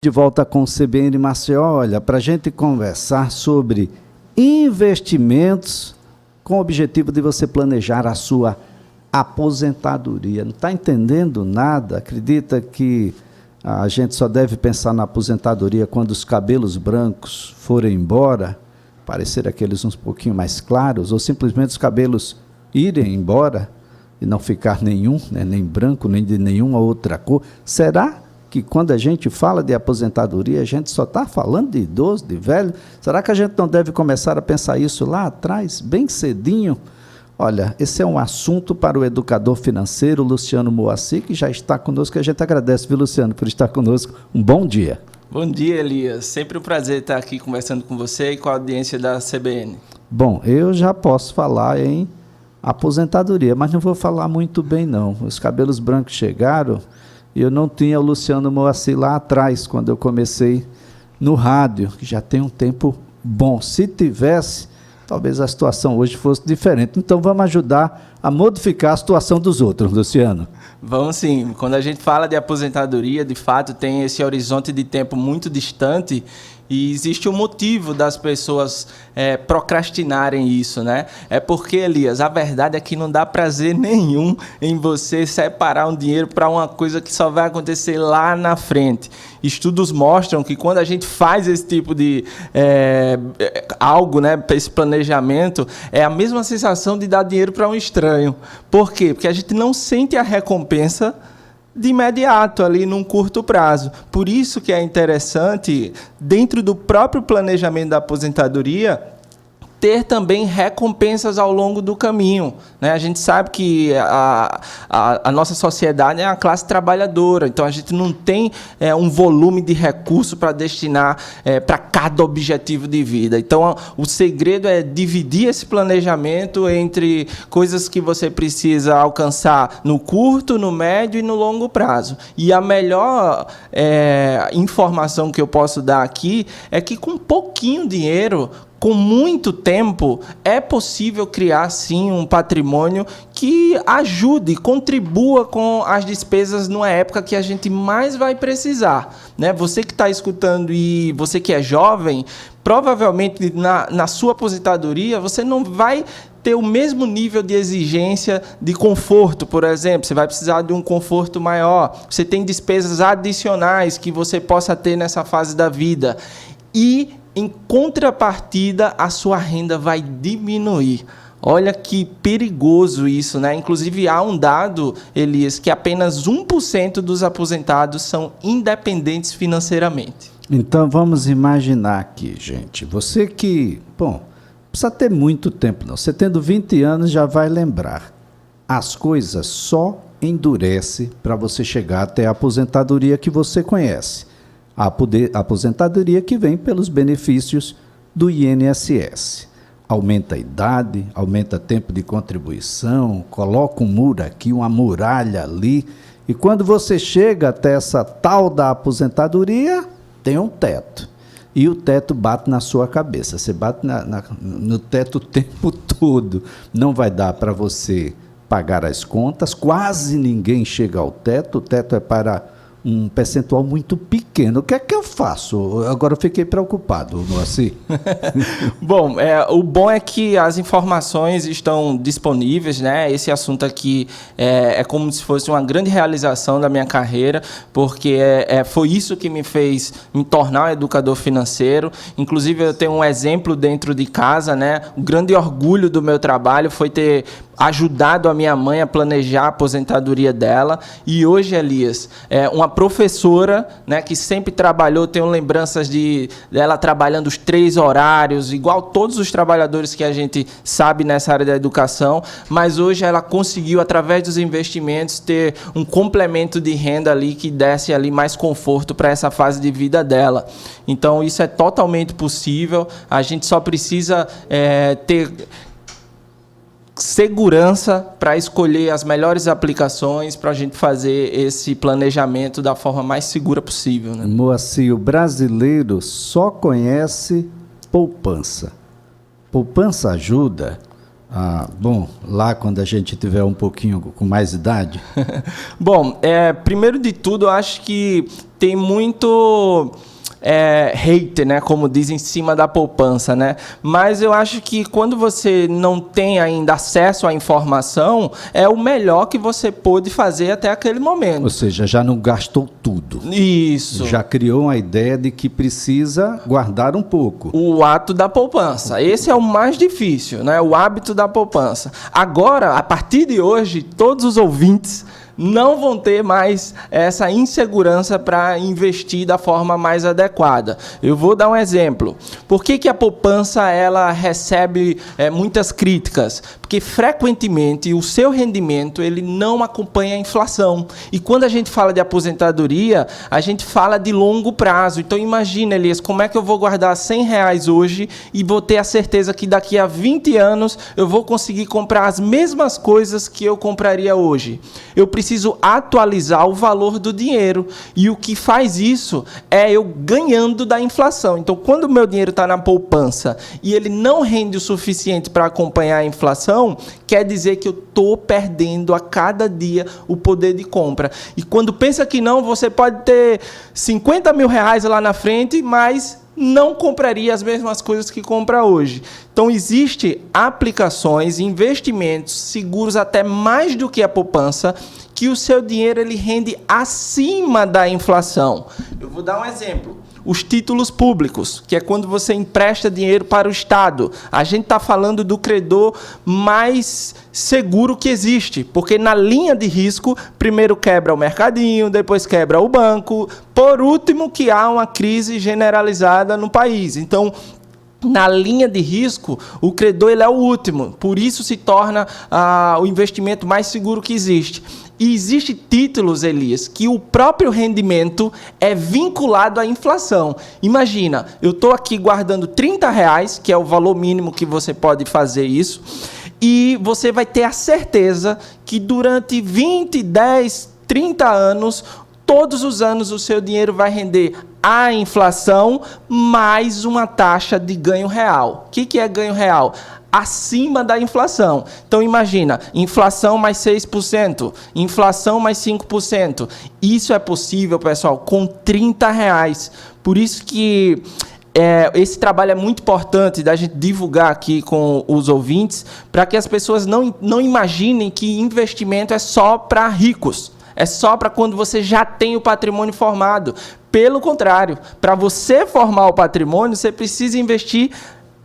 De volta com o CBN Maceió, olha, para a gente conversar sobre investimentos com o objetivo de você planejar a sua aposentadoria. Não está entendendo nada? Acredita que a gente só deve pensar na aposentadoria quando os cabelos brancos forem embora, parecer aqueles uns pouquinho mais claros, ou simplesmente os cabelos irem embora e não ficar nenhum, né, nem branco, nem de nenhuma outra cor? Será que quando a gente fala de aposentadoria, a gente só está falando de idoso, de velho? Será que a gente não deve começar a pensar isso lá atrás, bem cedinho? Olha, esse é um assunto para o educador financeiro Luciano Moacir, que já está conosco, a gente agradece, viu, Luciano, por estar conosco. Um bom dia. Bom dia, Elias. Sempre um prazer estar aqui conversando com você e com a audiência da CBN. Bom, eu já posso falar em aposentadoria, mas não vou falar muito bem, não. Os cabelos brancos chegaram. Eu não tinha o Luciano Moacir lá atrás, quando eu comecei no rádio, que já tem um tempo bom. Se tivesse, talvez a situação hoje fosse diferente. Então, vamos ajudar a modificar a situação dos outros, Luciano. Vamos sim. Quando a gente fala de aposentadoria, de fato, tem esse horizonte de tempo muito distante e existe um motivo das pessoas procrastinarem isso, né? É porque, Elias, a verdade é que não dá prazer nenhum em você separar um dinheiro para uma coisa que só vai acontecer lá na frente. Estudos mostram que quando a gente faz esse tipo de algo, né, esse planejamento, é a mesma sensação de dar dinheiro para um estranho. Por quê? Porque a gente não sente a recompensa de imediato, ali num curto prazo. Por isso que é interessante, dentro do próprio planejamento da aposentadoria, ter também recompensas ao longo do caminho, né? A gente sabe que a nossa sociedade é uma classe trabalhadora, então a gente não tem um volume de recurso para destinar para cada objetivo de vida. Então, o segredo é dividir esse planejamento entre coisas que você precisa alcançar no curto, no médio e no longo prazo. E a melhor informação que eu posso dar aqui é que com pouquinho dinheiro, com muito tempo, é possível criar, sim, um patrimônio que ajude, contribua com as despesas numa época que a gente mais vai precisar, né? Você que está escutando e você que é jovem, provavelmente na sua aposentadoria, você não vai ter o mesmo nível de exigência de conforto, por exemplo. Você vai precisar de um conforto maior. Você tem despesas adicionais que você possa ter nessa fase da vida. E em contrapartida, a sua renda vai diminuir. Olha que perigoso isso, né? Inclusive, há um dado, Elias, que apenas 1% dos aposentados são independentes financeiramente. Então, vamos imaginar aqui, gente. Você que, bom, precisa ter muito tempo, não. Você tendo 20 anos já vai lembrar. As coisas só endurecem para você chegar até a aposentadoria que você conhece. A aposentadoria que vem pelos benefícios do INSS. Aumenta a idade, aumenta tempo de contribuição, coloca um muro aqui, uma muralha ali, e quando você chega até essa tal da aposentadoria, tem um teto. E o teto bate na sua cabeça, você bate no teto o tempo todo. Não vai dar para você pagar as contas, quase ninguém chega ao teto, o teto é para um percentual muito pequeno. O que é que eu faço? Agora eu fiquei preocupado, Moacir. Bom, o bom é que as informações estão disponíveis, né? Esse assunto aqui é como se fosse uma grande realização da minha carreira, porque foi isso que me fez me tornar um educador financeiro. Inclusive, eu tenho um exemplo dentro de casa, né? O grande orgulho do meu trabalho foi ter ajudado a minha mãe a planejar a aposentadoria dela. E hoje, Elias, uma professora, né, que sempre trabalhou, tenho lembranças dela trabalhando os 3 horários, igual todos os trabalhadores que a gente sabe nessa área da educação, mas hoje ela conseguiu, através dos investimentos, ter um complemento de renda ali que desse ali mais conforto para essa fase de vida dela. Então, isso é totalmente possível, a gente só precisa ter segurança para escolher as melhores aplicações para a gente fazer esse planejamento da forma mais segura possível, né? Moacir, o brasileiro só conhece poupança. Poupança ajuda, Bom, lá quando a gente tiver um pouquinho com mais idade? Bom, primeiro de tudo, eu acho que tem muito hater, né, como diz, em cima da poupança, né? Mas eu acho que quando você não tem ainda acesso à informação, é o melhor que você pôde fazer até aquele momento. Ou seja, já não gastou tudo. Isso. Já criou uma ideia de que precisa guardar um pouco. O ato da poupança. Esse é o mais difícil, né? O hábito da poupança. Agora, a partir de hoje, todos os ouvintes não vão ter mais essa insegurança para investir da forma mais adequada. Eu vou dar um exemplo. Por que a poupança ela recebe muitas críticas? Porque frequentemente o seu rendimento ele não acompanha a inflação. E quando a gente fala de aposentadoria, a gente fala de longo prazo. Então imagina, Elias, como é que eu vou guardar R$100 hoje e vou ter a certeza que daqui a 20 anos eu vou conseguir comprar as mesmas coisas que eu compraria hoje? Eu preciso atualizar o valor do dinheiro. E o que faz isso é eu ganhando da inflação. Então, quando o meu dinheiro está na poupança e ele não rende o suficiente para acompanhar a inflação, quer dizer que eu estou perdendo a cada dia o poder de compra. E quando pensa que não, você pode ter R$50 mil lá na frente, mas não compraria as mesmas coisas que compra hoje. Então, existem aplicações, investimentos seguros até mais do que a poupança, que o seu dinheiro ele rende acima da inflação. Eu vou dar um exemplo. Os títulos públicos, que é quando você empresta dinheiro para o Estado. A gente está falando do credor mais seguro que existe, porque na linha de risco, primeiro quebra o mercadinho, depois quebra o banco, por último que há uma crise generalizada no país. Então, na linha de risco, o credor ele é o último, por isso se torna o investimento mais seguro que existe. E existem títulos, Elias, que o próprio rendimento é vinculado à inflação. Imagina, eu estou aqui guardando R$30, que é o valor mínimo que você pode fazer isso, e você vai ter a certeza que durante 20, 10, 30 anos, todos os anos o seu dinheiro vai render a inflação mais uma taxa de ganho real. O que é ganho real? Acima da inflação. Então, imagina, inflação mais 6%, inflação mais 5%. Isso é possível, pessoal, com R$30. Por isso que esse trabalho é muito importante da gente divulgar aqui com os ouvintes, para que as pessoas não imaginem que investimento é só para ricos. É só para quando você já tem o patrimônio formado. Pelo contrário, para você formar o patrimônio, você precisa investir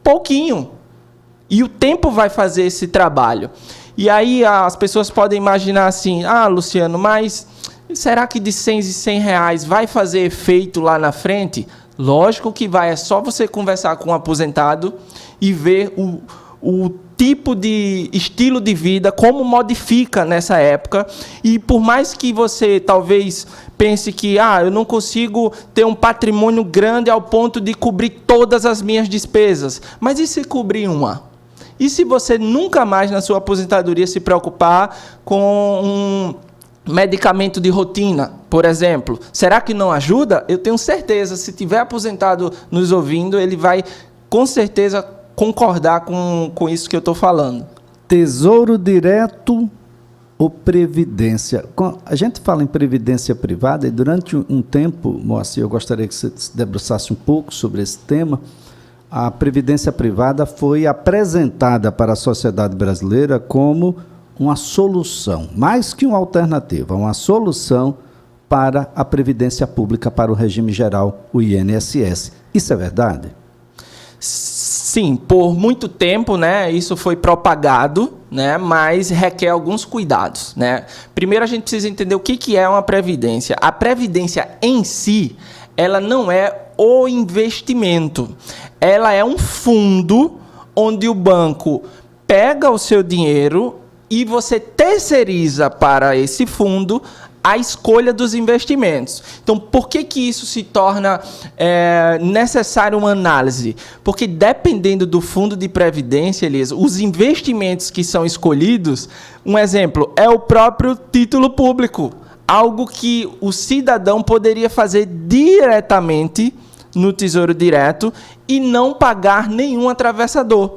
pouquinho. E o tempo vai fazer esse trabalho. E aí as pessoas podem imaginar assim, Luciano, mas será que de R$100 em R$100 vai fazer efeito lá na frente? Lógico que vai, é só você conversar com um aposentado e ver o tipo de estilo de vida, como modifica nessa época. E por mais que você talvez pense que eu não consigo ter um patrimônio grande ao ponto de cobrir todas as minhas despesas, mas e se cobrir uma? E se você nunca mais na sua aposentadoria se preocupar com um medicamento de rotina, por exemplo? Será que não ajuda? Eu tenho certeza, se tiver aposentado nos ouvindo, ele vai com certeza concordar com isso que eu estou falando. Tesouro direto ou previdência? A gente fala em previdência privada e durante um tempo, Moacir, eu gostaria que você se debruçasse um pouco sobre esse tema. A previdência privada foi apresentada para a sociedade brasileira como uma solução, mais que uma alternativa, uma solução para a previdência pública, para o regime geral, o INSS. Isso é verdade? Sim, por muito tempo, né, isso foi propagado, né, mas requer alguns cuidados, né? Primeiro a gente precisa entender o que é uma previdência. A previdência em si, ela não é o investimento. Ela é um fundo onde o banco pega o seu dinheiro e você terceiriza para esse fundo a escolha dos investimentos. Então, por que isso se torna necessário uma análise? Porque dependendo do fundo de previdência, Elias, os investimentos que são escolhidos, um exemplo, é o próprio título público, algo que o cidadão poderia fazer diretamente no Tesouro Direto e não pagar nenhum atravessador.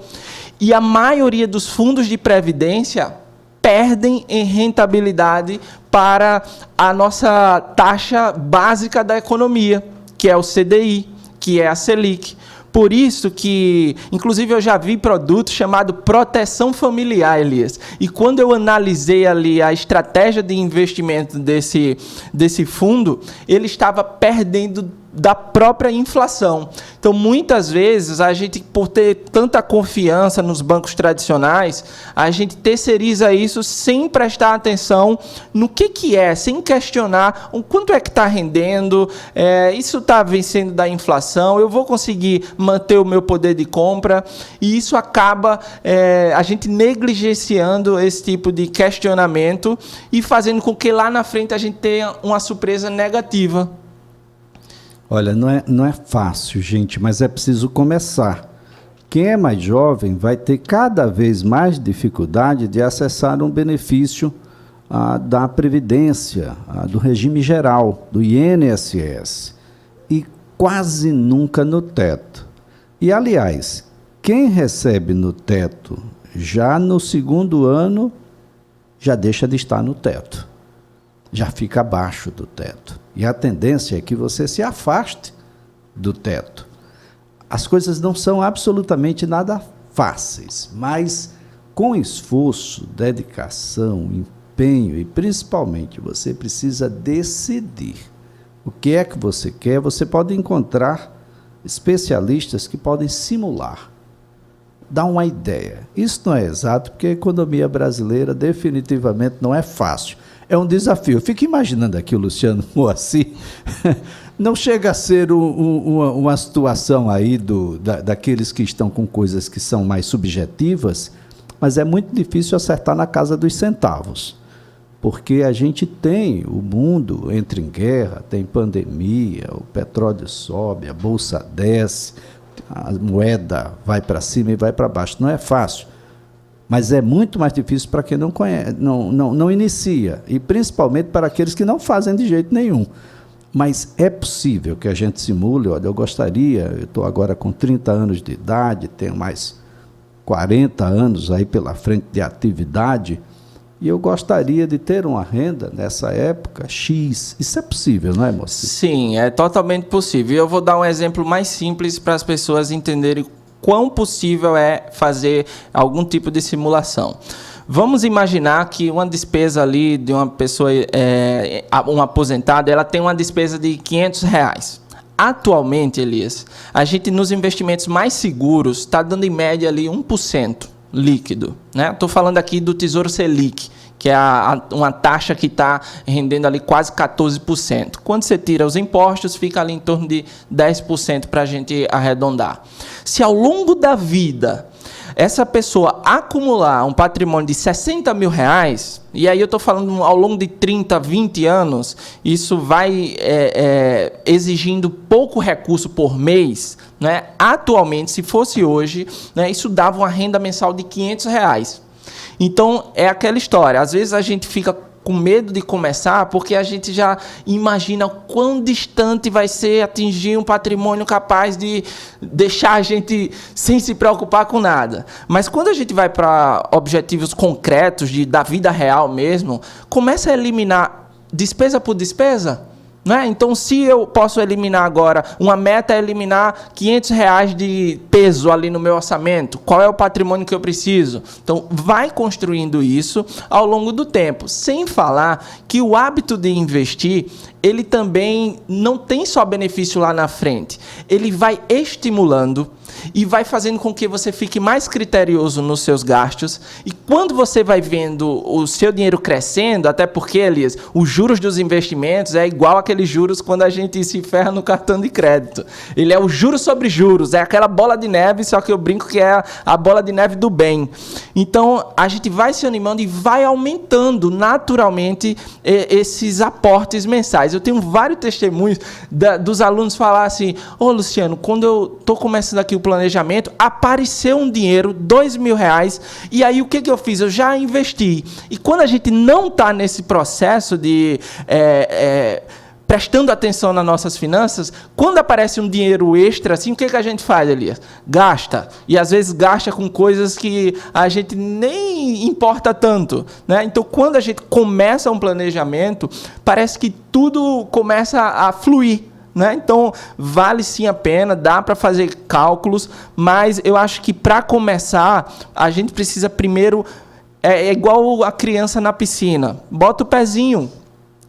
E a maioria dos fundos de previdência perdem em rentabilidade para a nossa taxa básica da economia, que é o CDI, que é a Selic. Por isso que, inclusive, eu já vi produto chamado proteção familiar, Elias. E quando eu analisei ali a estratégia de investimento desse fundo, ele estava perdendo da própria inflação. Então, muitas vezes, a gente, por ter tanta confiança nos bancos tradicionais, a gente terceiriza isso sem prestar atenção no que é, sem questionar o quanto é que está rendendo, isso está vencendo da inflação, eu vou conseguir manter o meu poder de compra, e isso acaba a gente negligenciando esse tipo de questionamento e fazendo com que lá na frente a gente tenha uma surpresa negativa. Olha, não é fácil, gente, mas é preciso começar. Quem é mais jovem vai ter cada vez mais dificuldade de acessar um benefício da Previdência, do regime geral, do INSS, e quase nunca no teto. E, aliás, quem recebe no teto já no segundo ano já deixa de estar no teto, já fica abaixo do teto. E a tendência é que você se afaste do teto. As coisas não são absolutamente nada fáceis, mas com esforço, dedicação, empenho e principalmente você precisa decidir o que é que você quer. Você pode encontrar especialistas que podem simular, dar uma ideia. Isso não é exato, porque a economia brasileira definitivamente não é fácil. É um desafio. Eu fico imaginando aqui o Luciano Moacir. Não chega a ser uma situação aí daqueles que estão com coisas que são mais subjetivas, mas é muito difícil acertar na casa dos centavos. Porque a gente tem, o mundo entra em guerra, tem pandemia, o petróleo sobe, a bolsa desce, a moeda vai para cima e vai para baixo. Não é fácil. Mas é muito mais difícil para quem não conhece, não inicia, e principalmente para aqueles que não fazem de jeito nenhum. Mas é possível que a gente simule. Olha, eu estou agora com 30 anos de idade, tenho mais 40 anos aí pela frente de atividade, e eu gostaria de ter uma renda nessa época X. Isso é possível, não é, moça? Sim, é totalmente possível. Eu vou dar um exemplo mais simples para as pessoas entenderem quão possível é fazer algum tipo de simulação. Vamos imaginar que uma despesa ali de uma pessoa, um aposentado, ela tem uma despesa de R$500. Atualmente, Elias, a gente nos investimentos mais seguros está dando em média ali 1% líquido, né? Estou falando aqui do Tesouro Selic, que é uma taxa que está rendendo ali quase 14%. Quando você tira os impostos, fica ali em torno de 10% para a gente arredondar. Se ao longo da vida essa pessoa acumular um patrimônio de R$60 mil, e aí eu estou falando ao longo de 30, 20 anos, isso vai exigindo pouco recurso por mês, né? Atualmente, se fosse hoje, né, isso dava uma renda mensal de R$500. Então, é aquela história. Às vezes a gente fica com medo de começar porque a gente já imagina quão distante vai ser atingir um patrimônio capaz de deixar a gente sem se preocupar com nada. Mas quando a gente vai para objetivos concretos da vida real mesmo, começa a eliminar despesa por despesa. Né? Então, se eu posso eliminar agora, uma meta é eliminar R$500 de peso ali no meu orçamento, qual é o patrimônio que eu preciso? Então, vai construindo isso ao longo do tempo, sem falar que o hábito de investir, ele também não tem só benefício lá na frente, ele vai estimulando e vai fazendo com que você fique mais criterioso nos seus gastos, e quando você vai vendo o seu dinheiro crescendo, até porque, Elias, os juros dos investimentos é igual aqueles juros quando a gente se ferra no cartão de crédito. Ele é o juros sobre juros, é aquela bola de neve, só que eu brinco que é a bola de neve do bem. Então, a gente vai se animando e vai aumentando naturalmente esses aportes mensais. Eu tenho vários testemunhos dos alunos falar assim: ô Luciano, quando eu estou começando aqui o planejamento, apareceu um dinheiro, R$2 mil, e aí o que eu fiz? Eu já investi. E quando a gente não está nesse processo de prestando atenção nas nossas finanças, quando aparece um dinheiro extra, assim, o que a gente faz, Elias? Gasta. E às vezes gasta com coisas que a gente nem importa tanto, né? Então, quando a gente começa um planejamento, parece que tudo começa a fluir, né? Então, vale sim a pena, dá para fazer cálculos, mas eu acho que para começar, a gente precisa primeiro, é igual a criança na piscina, bota o pezinho,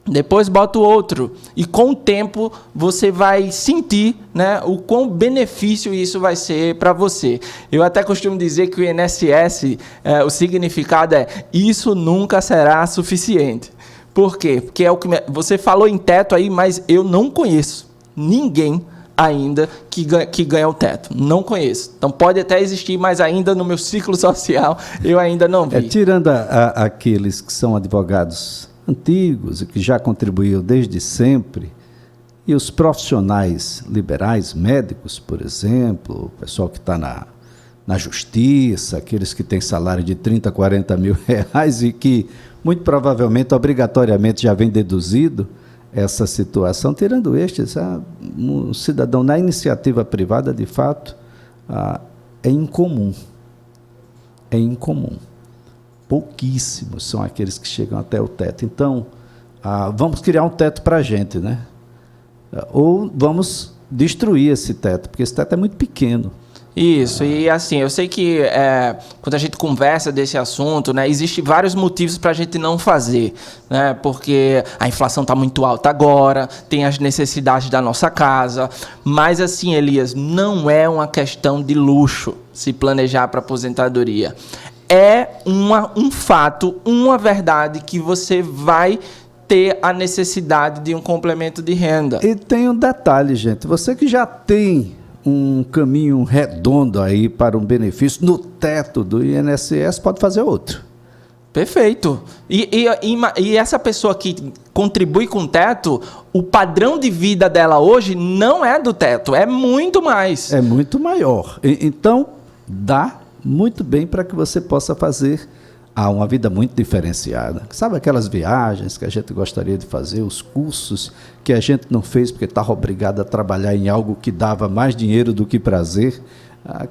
depois bota o outro, e com o tempo você vai sentir, né, o quão benefício isso vai ser para você. Eu até costumo dizer que o INSS, o significado é isso nunca será suficiente. Por quê? Porque é o que você falou em teto aí, mas eu não conheço ninguém ainda que ganha o teto. Não conheço. Então pode até existir, mas ainda no meu ciclo social eu ainda não vi. Tirando aqueles que são advogados antigos e que já contribuíram desde sempre, e os profissionais liberais, médicos, por exemplo, o pessoal que está na justiça, aqueles que têm salário de 30, 40 mil reais e que, muito provavelmente, obrigatoriamente já vem deduzido essa situação, tirando estes, um cidadão na iniciativa privada, de fato, é incomum. É incomum. Pouquíssimos são aqueles que chegam até o teto. Então, vamos criar um teto para a gente, né? Ou vamos destruir esse teto, porque esse teto é muito pequeno. Isso, e assim, eu sei que quando a gente conversa desse assunto, né, existem vários motivos para a gente não fazer, né, porque a inflação está muito alta agora, tem as necessidades da nossa casa, mas assim, Elias, não é uma questão de luxo se planejar para aposentadoria. É um fato, uma verdade que você vai ter a necessidade de um complemento de renda. E tem um detalhe, gente, você que já tem um caminho redondo aí para um benefício no teto do INSS, pode fazer outro. Perfeito. E essa pessoa que contribui com o teto, o padrão de vida dela hoje não é do teto, é muito mais. É muito maior. Então, dá muito bem para que você possa fazer uma vida muito diferenciada. Sabe aquelas viagens que a gente gostaria de fazer, os cursos que a gente não fez porque estava obrigado a trabalhar em algo que dava mais dinheiro do que prazer?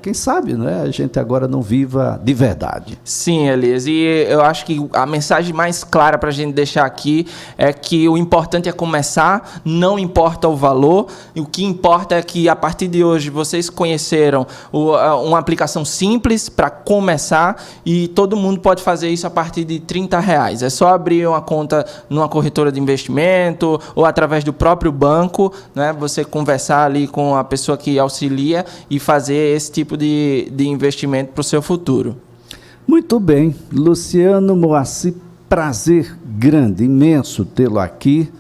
Quem sabe, né, a gente agora não viva de verdade. Sim, Elias, e eu acho que a mensagem mais clara para a gente deixar aqui é que o importante é começar, não importa o valor, e o que importa é que a partir de hoje vocês conheceram uma aplicação simples para começar, e todo mundo pode fazer isso a partir de R$30. É só abrir uma conta numa corretora de investimento ou através do próprio banco, né, você conversar ali com a pessoa que auxilia e fazer esse tipo de investimento para o seu futuro. Muito bem. Luciano Moacir, prazer grande, imenso tê-lo aqui.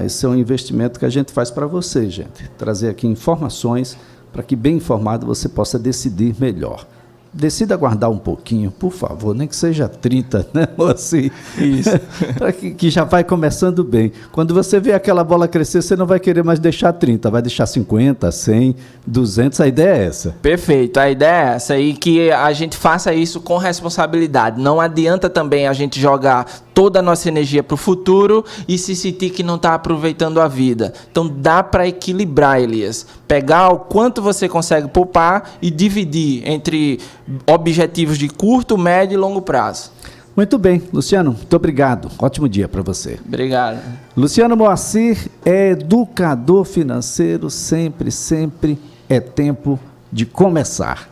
Esse é um investimento que a gente faz para você, gente. Trazer aqui informações para que, bem informado, você possa decidir melhor. Decida guardar um pouquinho, por favor, nem que seja 30, né, Moacir? Isso. que já vai começando bem. Quando você vê aquela bola crescer, você não vai querer mais deixar 30, vai deixar 50, 100, 200, a ideia é essa. Perfeito, a ideia é essa, e que a gente faça isso com responsabilidade. Não adianta também a gente jogar toda a nossa energia para o futuro e se sentir que não está aproveitando a vida. Então dá para equilibrar, Elias. Pegar o quanto você consegue poupar e dividir entre objetivos de curto, médio e longo prazo. Muito bem, Luciano, muito obrigado. Ótimo dia para você. Obrigado. Luciano Moacir é educador financeiro, sempre é tempo de começar.